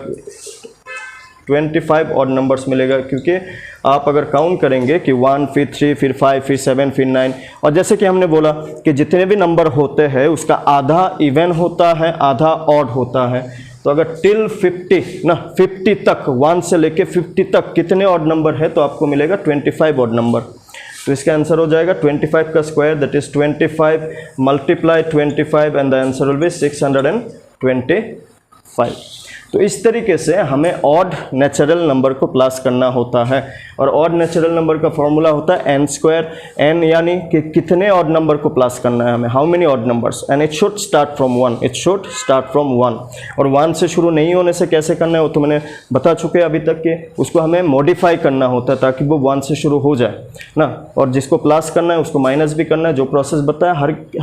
25 ऑड नंबर्स मिलेगा, क्योंकि आप अगर काउंट करेंगे कि 1 फिर 3 फिर 5 फिर 7 फिर 9, और जैसे कि हमने बोला कि जितने भी नंबर होते हैं उसका आधा इवन होता है आधा ऑड होता है, तो अगर टिल 50 ना 50 तक 1 से लेके 50 तक कितने ऑड नंबर है तो आपको मिलेगा 25 ऑड नंबर, तो इसका आंसर हो जाएगा 25 का square that is 25 multiply 25 and the answer will be 625। तो इस तरीके से हमें ऑड नेचुरल नंबर को प्लस करना होता है, और ऑड नेचुरल नंबर का फॉर्मूला होता है n स्क्वायर, n यानी कि कितने ऑड नंबर को प्लस करना है हमें, how many odd numbers, and it should start from 1, it should start from 1, और 1 से शुरू नहीं होने से कैसे करना है वो तो मैंने बता चुके अभी तक कि उसको हमें मॉडिफाई करना होता है ताकि वो 1 से शुरू हो जाए ना, और जिसको प्लस करना है उसको माइनस भी करना है, जो प्रोसेस बताया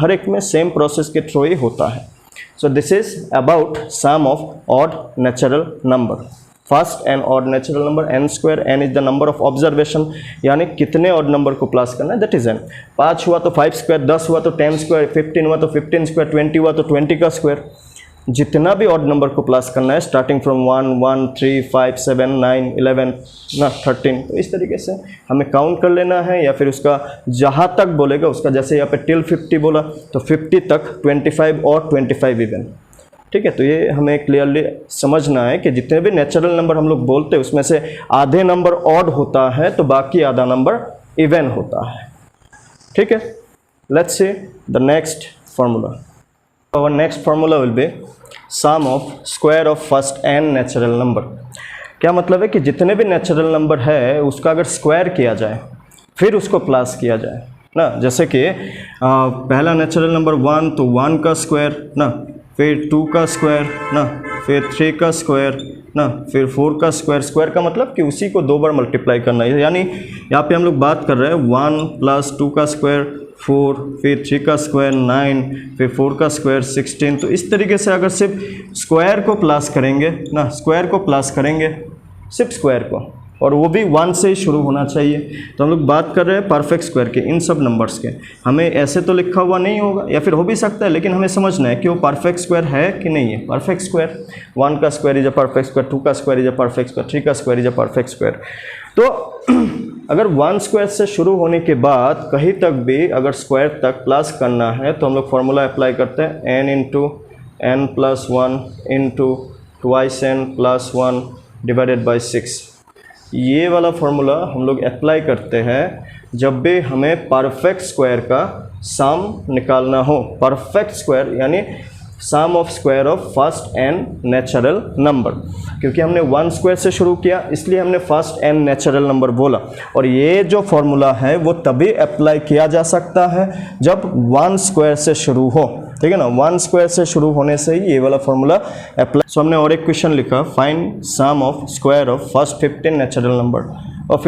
हर एक में सेम प्रोसेस के थ्रू ही होता है। So this is about sum of odd natural number. First and odd natural number n square, n is the number of observation, यानी कितने odd number को प्लस करना है, that is n। 5 हुआ तो 5 स्क्वायर, 10 हुआ तो 10 स्क्वायर, 15 हुआ तो 15 स्क्वायर, 20 हुआ तो 20 का स्क्वायर, जितना भी ऑड नंबर को प्लस करना है स्टार्टिंग फ्रॉम 1 1 3 5 7 9 11 ना 13, तो इस तरीके से हमें काउंट कर लेना है, या फिर उसका जहाँ तक बोलेगा उसका, जैसे यहाँ पे टिल 50 बोला तो 50 तक 25 और 25 इवन, ठीक है। तो ये हमें क्लियरली समझना है कि जितने भी नेचुरल नंबर हम लोग बोलते हैं उसमें से आधे नंबर ऑड होता है तो बाकी आधा नंबर इवन होता है, ठीक है। Let's see the next formula. Our next formula will be sum of square of first n natural number। क्या मतलब है कि जितने भी नेचुरल नंबर है उसका अगर स्क्वायर किया जाए फिर उसको प्लस किया जाए ना, जैसे कि पहला नेचुरल नंबर 1 तो 1 का स्क्वायर ना, फिर 2 का स्क्वायर ना, फिर 3 का स्क्वायर ना, फिर 4 का स्क्वायर। स्क्वायर का मतलब कि उसी को 2 बार मल्टीप्लाई करना है, यानी यहाँ पे हम लोग बात कर रहे हैं 1 प्लस 2 का स्क्वायर 4, फिर 3 का स्क्वायर 9, फिर 4 का स्क्वायर 16। तो इस तरीके से अगर सिर्फ स्क्वायर को प्लस करेंगे ना, स्क्वायर को प्लस करेंगे सिर्फ स्क्वायर को, और वो भी 1 से ही शुरू होना चाहिए। तो हम लोग बात कर रहे हैं परफेक्ट स्क्वायर के, इन सब नंबर्स के। हमें ऐसे तो लिखा हुआ नहीं होगा, या फिर हो भी सकता है, लेकिन हमें समझना है कि वो परफेक्ट स्क्वायर है कि नहीं है। परफेक्ट स्क्वायर 1 का square is a perfect square, 2 का square is a perfect square, 3 का square is a perfect square. तो अगर 1 स्क्वायर से शुरू होने के बाद कहीं तक भी अगर स्क्वायर तक प्लस करना है तो हम लोग फॉर्मूला अप्लाई करते हैं n into n plus 1 into twice n plus 1 divided by 6। ये वाला फॉर्मूला हम लोग अप्लाई करते हैं जब भी हमें परफेक्ट स्क्वायर का सम निकालना हो। परफेक्ट स्क्वायर यानी sum of square of first n natural number, क्योंकि हमने 1 स्क्वायर से शुरू किया इसलिए हमने फर्स्ट n नेचुरल नंबर बोला। और ये जो फॉर्मूला है वो तभी अप्लाई किया जा सकता है जब 1 स्क्वायर से शुरू हो, ठीक है ना। 1 स्क्वायर से शुरू होने से ही ये वाला फॉर्मूला अप्लाई। सो हमने और एक क्वेश्चन लिखा, find sum of square of first 15 natural number, और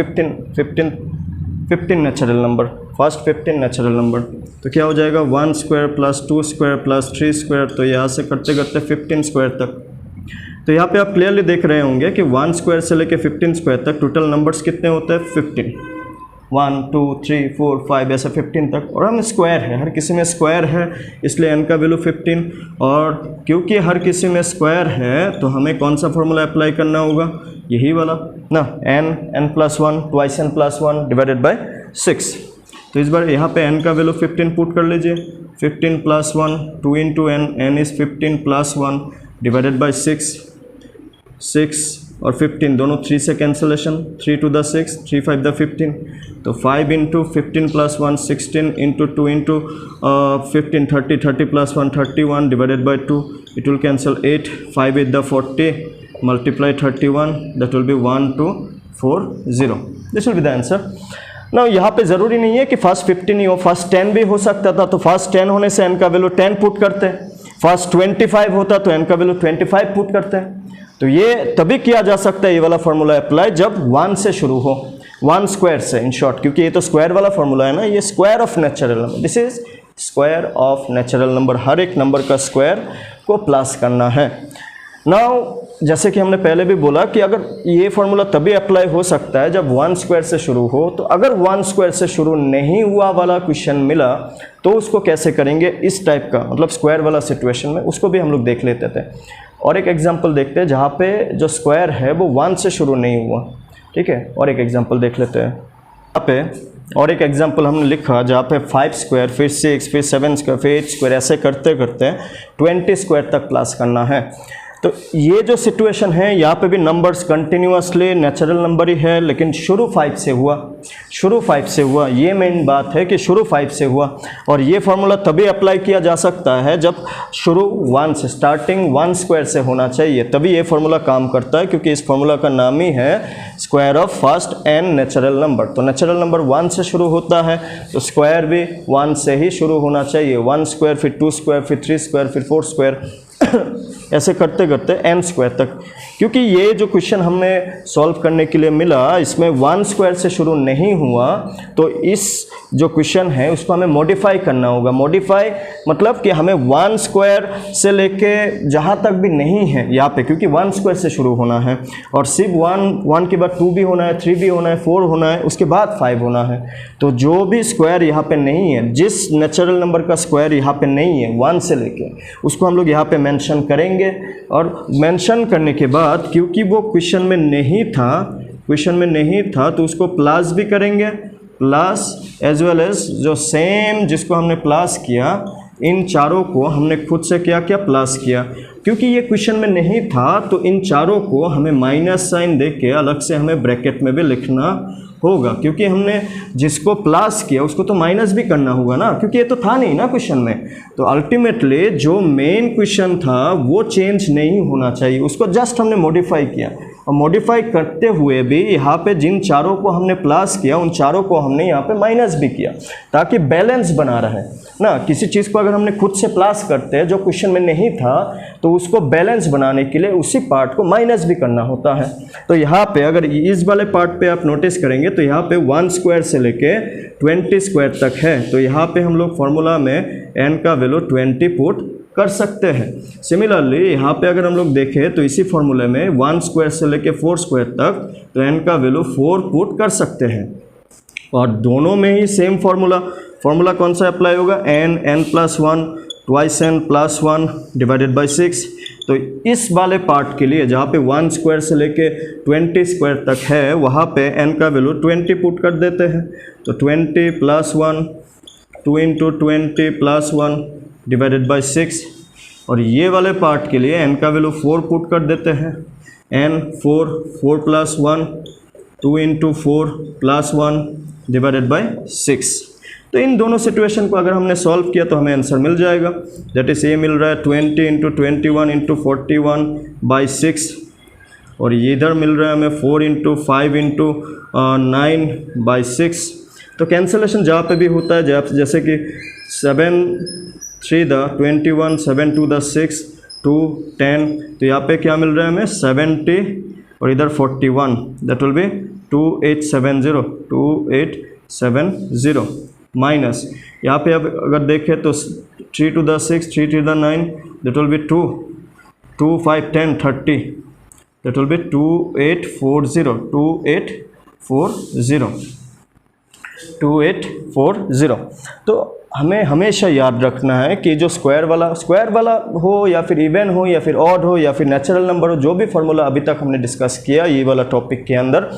15 natural number, first 15 natural number. तो क्या हो जाएगा 1 square plus 2 square plus 3 square, तो यहाँ से करते करते 15 स्क्वायर तक। तो यहाँ पे आप क्लियरली देख रहे होंगे कि 1 स्क्वायर से लेके 15 स्क्वायर तक टोटल नंबर्स कितने होते हैं 15, 1 2 3 4 5 ऐसे 15 तक। और हम स्क्वायर है, हर किसी में स्क्वायर है इसलिए n का वैल्यू 15, और क्योंकि हर किसी में स्क्वायर है तो हमें कौन सा फॉर्मूला अप्लाई करना होगा, यही वाला ना, n plus 1 twice n plus 1 divided by 6। तो इस बार यहाँ पे n का वैल्यू 15 पुट कर लीजिए, 15 plus 1 2 into n, n is 15 plus 1 divided by 6, 6 और 15 दोनों 3 से कैंसलेशन, 3 to the 6, 3 5 the 15, तो 5 into 15 plus 1 16 into 2 into 15 30, 30 plus 1 31 divided by 2, it will cancel 8, 5 8 the 40, multiply 31, that will be 1240. This will be the answer. Now यहाँ पे ज़रूरी नहीं है कि फर्स्ट 15 ही हो, फर्स्ट 10 भी हो सकता था, तो फर्स्ट 10 होने से n का वैल्यू 10 पुट करते हैं, फर्स्ट 25 होता तो n का वैल्यू 25 पुट करते हैं। तो ये तभी किया जा सकता है ये वाला फॉर्मूला अप्लाई जब 1 से शुरू हो, 1 स्क्वायर से, इन शॉर्ट, क्योंकि ये तो स्क्वायर वाला फॉर्मूला है ना, ये square of natural number, this is square of natural number, हर एक नंबर का स्क्वायर को प्लस करना है। नाउ जैसे कि हमने पहले भी बोला कि अगर ये फॉर्मूला तभी अप्लाई हो सकता है जब 1 स्क्वायर से शुरू हो, तो अगर 1 स्क्वायर से शुरू नहीं हुआ वाला क्वेश्चन मिला तो उसको कैसे करेंगे, इस टाइप का, मतलब स्क्वायर वाला सिचुएशन में, उसको भी हम लोग देख लेते थे। और एक एग्जांपल देखते हैं जहाँ पे जो स्क्वायर है वो 1 से शुरू नहीं हुआ, ठीक है, और एक एग्जांपल देख लेते हैं। यहाँ पे और एक एग्जांपल हमने लिखा जहाँ पे 5 स्क्वायर, फिर 6, फिर 7 स्क्वायर, फिर 8 स्क्वायर, ऐसे करते करते 20 स्क्वायर तक प्लस करना है। तो ये जो सिचुएशन है यहाँ पे भी नंबर्स कंटिन्यूअसली नेचुरल नंबर ही है, लेकिन शुरू 5 से हुआ, शुरू 5 से हुआ, ये मेन बात है कि शुरू 5 से हुआ। और ये फार्मूला तभी अप्लाई किया जा सकता है जब शुरू 1 से, स्टार्टिंग 1 स्क्वायर से होना चाहिए, तभी ये फार्मूला काम करता है, क्योंकि इस फार्मूला का नाम ही है square of first n natural number. तो नेचुरल नंबर 1 से शुरू होता है तो स्क्वायर भी 1 से ही शुरू होना चाहिए, 1 स्क्वायर, फिर 2 स्क्वायर, फिर 3 स्क्वायर, फिर 4 स्क्वायर, ऐसे करते करते n स्क्वायर तक। क्योंकि ये जो क्वेश्चन हमें सॉल्व करने के लिए मिला इसमें 1 स्क्वायर से शुरू नहीं हुआ, तो इस जो क्वेश्चन है उसको हमें मॉडिफाई करना होगा। मॉडिफाई मतलब कि हमें 1 स्क्वायर से लेके जहाँ तक भी नहीं है यहाँ पे, क्योंकि 1 स्क्वायर से शुरू होना है और सिर्फ 1 के बाद 2 भी होना है, 3 भी होना है, 4 होना है, उसके बाद 5 होना है। तो जो भी स्क्वायर यहाँ पे नहीं है, जिस नेचुरल नंबर का स्क्वायर यहाँ पे नहीं है 1 से लेके, उसको हम लोग यहाँ पे मेंशन करेंगे। और मेंशन करने के बाद क्योंकि वो क्वेश्चन में नहीं था तो उसको प्लस भी करेंगे, प्लस एज वेल एज जो सेम जिसको हमने प्लस किया, इन चारों को हमने खुद से क्या किया, प्लस किया। क्योंकि ये क्वेश्चन में नहीं था तो इन चारों को हमें माइनस साइन दे के अलग से हमें ब्रैकेट में भी लिखना होगा, क्योंकि हमने जिसको प्लस किया उसको तो माइनस भी करना होगा ना, क्योंकि ये तो था नहीं ना क्वेश्चन में। तो अल्टीमेटली जो मेन क्वेश्चन था वो चेंज नहीं होना चाहिए, उसको जस्ट हमने मॉडिफाई किया। और मॉडिफाई करते हुए भी यहाँ पे जिन चारों को हमने प्लस किया उन चारों को हमने यहाँ पे माइनस भी किया, ताकि बैलेंस बना रहे ना। किसी चीज़ को अगर हमने खुद से प्लस करते हैं जो क्वेश्चन में नहीं था, तो उसको बैलेंस बनाने के लिए उसी पार्ट को माइनस भी करना होता है। तो यहाँ पे अगर इस वाले पार्ट पे आप नोटिस करेंगे तो यहाँ पे 1 स्क्वायर से लेके 20 स्क्वायर तक है, तो यहाँ पे हम लोग फॉर्मूला में n का वैल्यू 20 पुट कर सकते हैं। सिमिलरली यहाँ पे अगर हम लोग देखें तो इसी फॉर्मूले में 1 स्क्वायर से लेके 4 स्क्वायर तक तो n का वैल्यू 4 पुट कर सकते हैं। और दोनों में ही सेम फॉर्मूला कौन सा अप्लाई होगा, n plus 1 twice n plus 1 divided by 6। तो इस वाले पार्ट के लिए जहाँ पे 1 स्क्वायर से लेके 20 स्क्वायर तक है, वहाँ पे n का वैल्यू 20 पुट कर देते हैं। तो 20 plus 1, 2 into 20 plus 1 divided by 6। और ये वाले पार्ट के लिए n का वैल्यू 4 पुट कर देते हैं, n 4 plus 1, 2 into 4 plus 1 divided by 6। तो इन दोनों सिचुएशन को अगर हमने सॉल्व किया तो हमें आंसर मिल जाएगा। दैट इज ये मिल रहा है 20 इंटू 21 इंटू 41 बाई 6, और ये इधर मिल रहा है हमें 4 इंटू 5 इंटू 9 बाई 6। तो कैंसलेशन जहाँ पे भी होता है, जैसे कि 7 3 द 21, 7 2 द 6, 2 10, तो यहाँ पे क्या मिल रहा है हमें 70 और इधर 41, दैट विल बी 2870 माइनस यहाँ पे अब अगर देखें तो 3 to the 6, 3 to the 9, that will be 2, 2 5 10 30, that will be 2840। तो हमें हमेशा याद रखना है कि जो स्क्वायर वाला हो या फिर इवन हो या फिर ऑड हो या फिर नेचुरल नंबर हो, जो भी फार्मूला अभी तक हमने डिस्कस किया ये वाला टॉपिक के अंदर,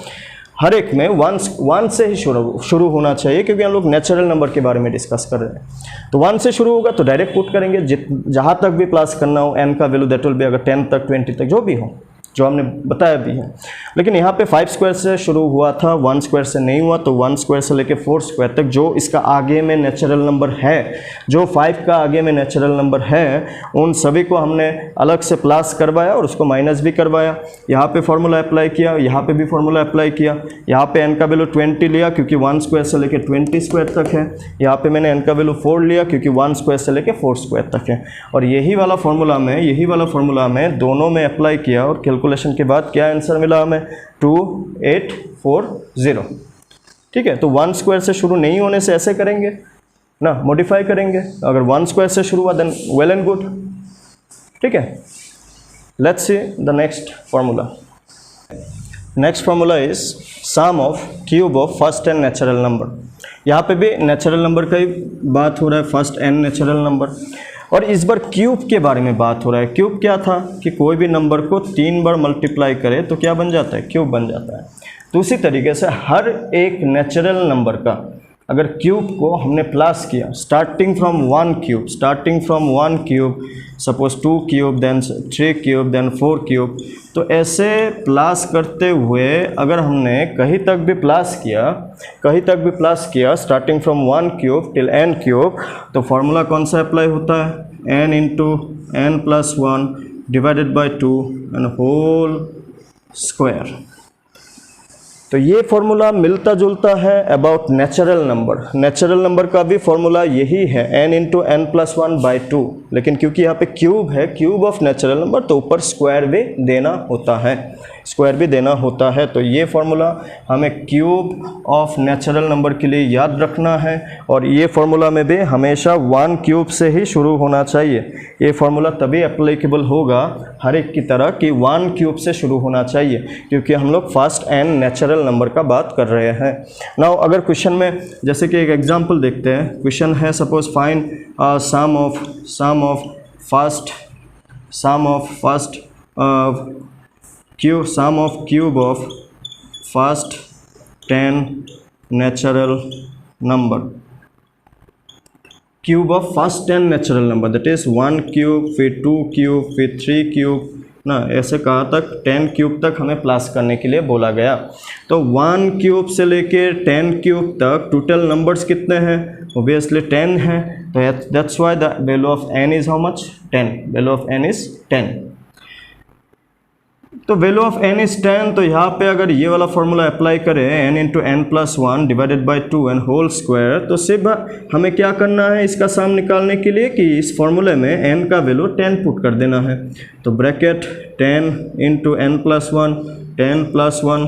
हर एक में 1 से ही शुरू होना चाहिए, क्योंकि हम लोग नेचुरल नंबर के बारे में डिस्कस कर रहे हैं। तो 1 से शुरू होगा तो डायरेक्ट पुट करेंगे, जहाँ तक भी प्लस करना हो n का वैल्यू, दैट विल बी अगर 10 तक 20 तक जो जो हमने बताया भी है। लेकिन यहाँ पे 5 स्क्वायर से शुरू हुआ था, 1 स्क्वायर से नहीं हुआ, तो 1 स्क्वायर से लेके 4 स्क्वायर तक जो इसका आगे में नेचुरल नंबर है, जो 5 का आगे में नेचुरल नंबर है, उन सभी को हमने अलग से प्लस करवाया और उसको माइनस भी करवाया। यहाँ पे फॉर्मूला अप्लाई किया, यहाँ पे भी फॉर्मूला अप्लाई किया। यहाँ पे n का वैल्यू 20 लिया क्योंकि 1 स्क्वायर से लेके 20 स्क्वायर तक है। यहाँ पे मैंने n का वैल्यू 4 लिया क्योंकि 1 स्क्वायर से लेके 4 स्क्वायर तक है। और यही वाला फॉर्मूला में दोनों में अप्लाई किया और कैलकुलेशन के बाद क्या आंसर मिला हमें, 2840। ठीक है, तो 1 स्क्वायर से शुरू नहीं होने से ऐसे करेंगे ना, मॉडिफाई करेंगे। अगर 1 स्क्वायर से शुरू हुआ देन वेल एंड गुड। ठीक है, let's see the next formula. Next formula is sum of cube of first n natural number. यहाँ पे भी नेचुरल नंबर का ही बात हो रहा है, फर्स्ट एन नेचुरल नंबर, और इस बार क्यूब के बारे में बात हो रहा है। क्यूब क्या था कि कोई भी नंबर को 3 बार मल्टीप्लाई करे तो क्या बन जाता है, क्यूब बन जाता है। तो उसी तरीके से हर एक नेचुरल नंबर का अगर क्यूब को हमने प्लस किया, starting from 1 cube, suppose 2 cube, then 3 cube, then 4 cube, तो ऐसे प्लस करते हुए अगर हमने कहीं तक भी प्लस किया starting from 1 cube till n cube, तो फॉर्मूला कौन सा अप्लाई होता है, n into n plus 1 divided by 2 and whole square. तो ये फॉर्मूला मिलता जुलता है अबाउट नेचुरल नंबर का भी फॉर्मूला यही है, n into n plus 1 by 2, लेकिन क्योंकि यहाँ पे क्यूब है, क्यूब ऑफ नेचुरल नंबर, तो ऊपर स्क्वायर भी देना होता है। तो ये फॉर्मूला हमें क्यूब ऑफ नेचुरल नंबर के लिए याद रखना है, और ये फॉर्मूला में भी हमेशा 1 क्यूब से ही शुरू होना चाहिए। ये फॉर्मूला तभी एप्लीकेबल होगा हर एक की तरह कि 1 क्यूब से शुरू होना चाहिए, क्योंकि हम लोग फर्स्ट एन नेचुरल नंबर का बात कर रहे हैं। नाउ अगर क्वेश्चन में जैसे कि एक एग्जांपल देखते हैं, क्वेश्चन है suppose find sum of cube of first 10 natural number, cube of first 10 natural number, that is 1 cube, फिर 2 क्यूब, फिर 3 क्यूब ना, ऐसे कहाँ तक 10 क्यूब तक हमें प्लस करने के लिए बोला गया। तो 1 क्यूब से लेके 10 क्यूब तक टोटल नंबर्स कितने हैं, ऑब्वियसली 10 हैं, तो that's why the value of n is how much, 10, value of n is 10। तो वैल्यू ऑफ n इज 10, तो यहाँ पे अगर ये वाला फॉर्मूला अप्लाई करें n into n plus 1 divided by 2 and whole square, तो सिर्फ हमें क्या करना है इसका सम निकालने के लिए कि इस फॉर्मूले में n का वैल्यू 10 पुट कर देना है। तो bracket 10 into n plus 1, 10 plus 1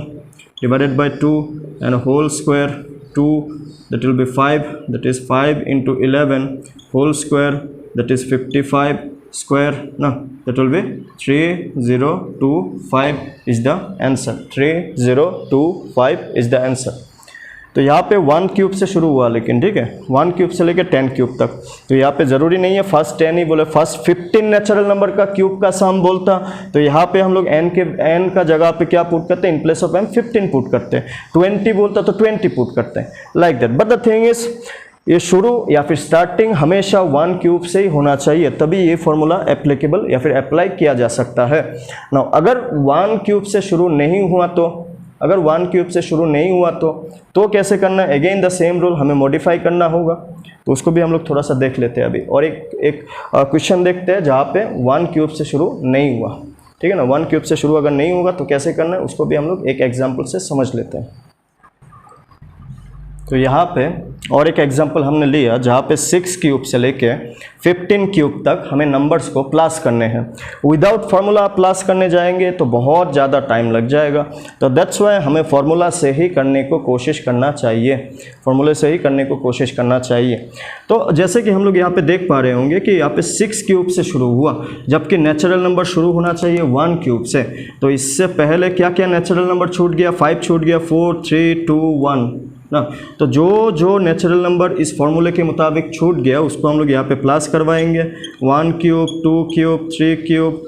divided by 2 and whole square 2, that will be 5, that is 5 into 11 whole square, that is 55 square, no, that will be 3025 is the answer, 3025 is the answer। तो यहाँ पे 1 क्यूब से शुरू हुआ, लेकिन ठीक है 1 क्यूब से लेकर 10 क्यूब तक, तो यहाँ पे ज़रूरी नहीं है फर्स्ट 10 ही बोले, फर्स्ट 15 नेचुरल नंबर का क्यूब का सम बोलता, तो यहाँ पे हम लोग n का जगह पे क्या पुट करते हैं, in place of m 15 put करते हैं, 20 बोलता तो 20 पुट करते हैं, like that. But the thing is ये शुरू या फिर स्टार्टिंग हमेशा 1 क्यूब से ही होना चाहिए, तभी ये फॉर्मूला एप्लीकेबल या फिर अप्लाई किया जा सकता है। नाउ अगर 1 क्यूब से शुरू नहीं हुआ तो कैसे करना है, अगेन द सेम रूल हमें मॉडिफाई करना होगा, तो उसको भी हम लोग थोड़ा सा देख लेते हैं अभी। और एक क्वेश्चन देखते हैं जहाँ पे 1 क्यूब से शुरू नहीं हुआ, ठीक है ना, 1 क्यूब से शुरू अगर नहीं होगा तो कैसे करना है उसको भी हम लोग एक एग्जाम्पल से समझ लेते हैं। तो यहाँ पे और एक एग्जांपल हमने लिया जहाँ पे 6 क्यूब से लेके 15 क्यूब तक हमें नंबर्स को प्लस करने हैं। विदाउट फार्मूला प्लस करने जाएंगे तो बहुत ज़्यादा टाइम लग जाएगा, तो दैट्स वाई हमें फार्मूला से ही करने को कोशिश करना चाहिए। तो जैसे कि हम लोग यहाँ पे देख पा रहे होंगे कि यहाँ पे 6 क्यूब से शुरू हुआ, जबकि नेचुरल नंबर शुरू होना चाहिए 1 क्यूब से। तो इससे पहले क्या क्या नेचुरल नंबर छूट गया, 5 छूट गया, 4 3 2 1 ना। तो जो नेचुरल नंबर इस फॉर्मूले के मुताबिक छूट गया उसको हम लोग यहाँ पे प्लस करवाएंगे, 1 cube, 2 cube, 3 cube,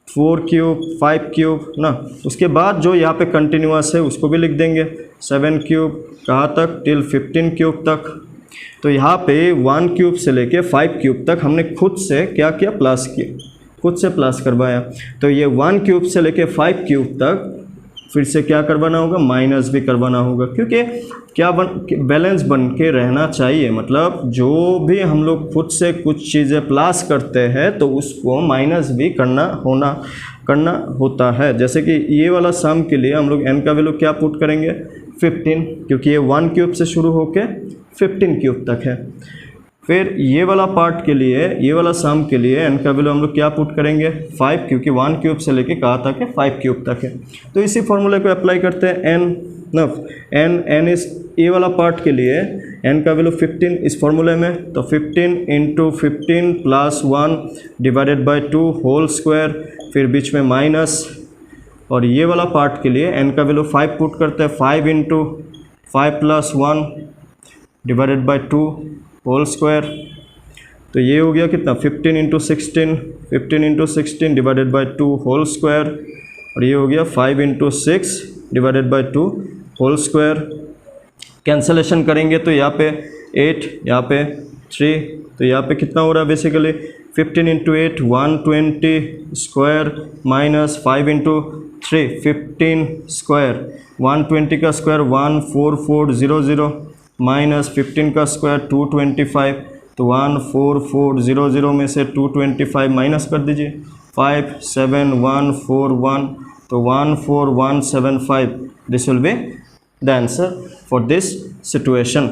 4 cube, 5 cube ना। उसके बाद जो यहाँ पे कंटिन्यूअस है उसको भी लिख देंगे, 7 क्यूब कहाँ तक, टिल 15 क्यूब तक। तो यहाँ पे 1 क्यूब से लेके 5 क्यूब तक हमने खुद से क्या किया, प्लस किया, खुद से प्लस करवाया, तो ये 1 क्यूब से लेके 5 क्यूब तक फिर से क्या करवाना होगा, माइनस भी करवाना होगा, क्योंकि क्या बैलेंस बन के रहना चाहिए। मतलब जो भी हम लोग खुद से कुछ चीज़ें प्लस करते हैं तो उसको माइनस भी करना होता है। जैसे कि ये वाला सम के लिए हम लोग n का वैल्यू क्या पुट करेंगे, 15, क्योंकि ये 1 क्यूब से शुरू होके 15 क्यूब तक है। फिर ये वाला पार्ट के लिए, ये वाला सम के लिए n का वैल्यू हम लोग क्या पुट करेंगे, 5, क्योंकि 1 क्यूब से लेके कहाँ तक है, 5 क्यूब तक है। तो इसी फॉर्मूले को अप्लाई करते हैं। n इस ये वाला पार्ट के लिए n का वैल्यू 15 इस फॉर्मूले में, तो 15 into 15 plus 1 divided by 2 whole square, फिर बीच में माइनस। और ये वाला पार्ट के लिए n का वैल्यू 5 पुट करते हैं, 5 into 5 plus 1 divided by 2 whole square. तो ये हो गया कितना, 15 into 16 divided by 2 whole square, और ये हो गया 5 into 6 divided by 2 whole square. Cancellation करेंगे तो यहाँ पे 8, यहाँ पे 3, तो यहाँ पे कितना हो रहा है basically 15 into 8 120 square minus 5 into 3 15 square, 120 का स्क्वायर 14400 माइनस 15 का स्क्वायर 225, तो 14400 में से 225 माइनस कर दीजिए, 57141, तो 14175। This will be the answer for this situation.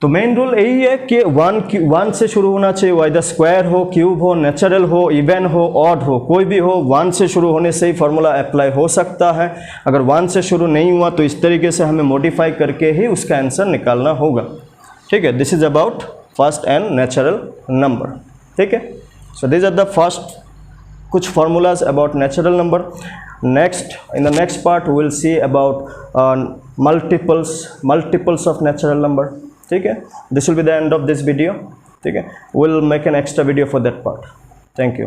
तो मेन रूल यही है कि 1 से शुरू होना चाहिए, वो इधर स्क्वायर हो, क्यूब हो, नेचुरल हो, इवन हो, ऑड हो, कोई भी हो, 1 से शुरू होने से ही फार्मूला अप्लाई हो सकता है। अगर 1 से शुरू नहीं हुआ तो इस तरीके से हमें मॉडिफाई करके ही उसका आंसर निकालना होगा। ठीक है, this is about first n natural number. ठीक है, so this are the first कुछ formulas about natural number. Next, in the next part we will see about multiples of natural number. ठीक है, this will be the end of this video. ठीक है, we'll make an extra video for that part. Thank you.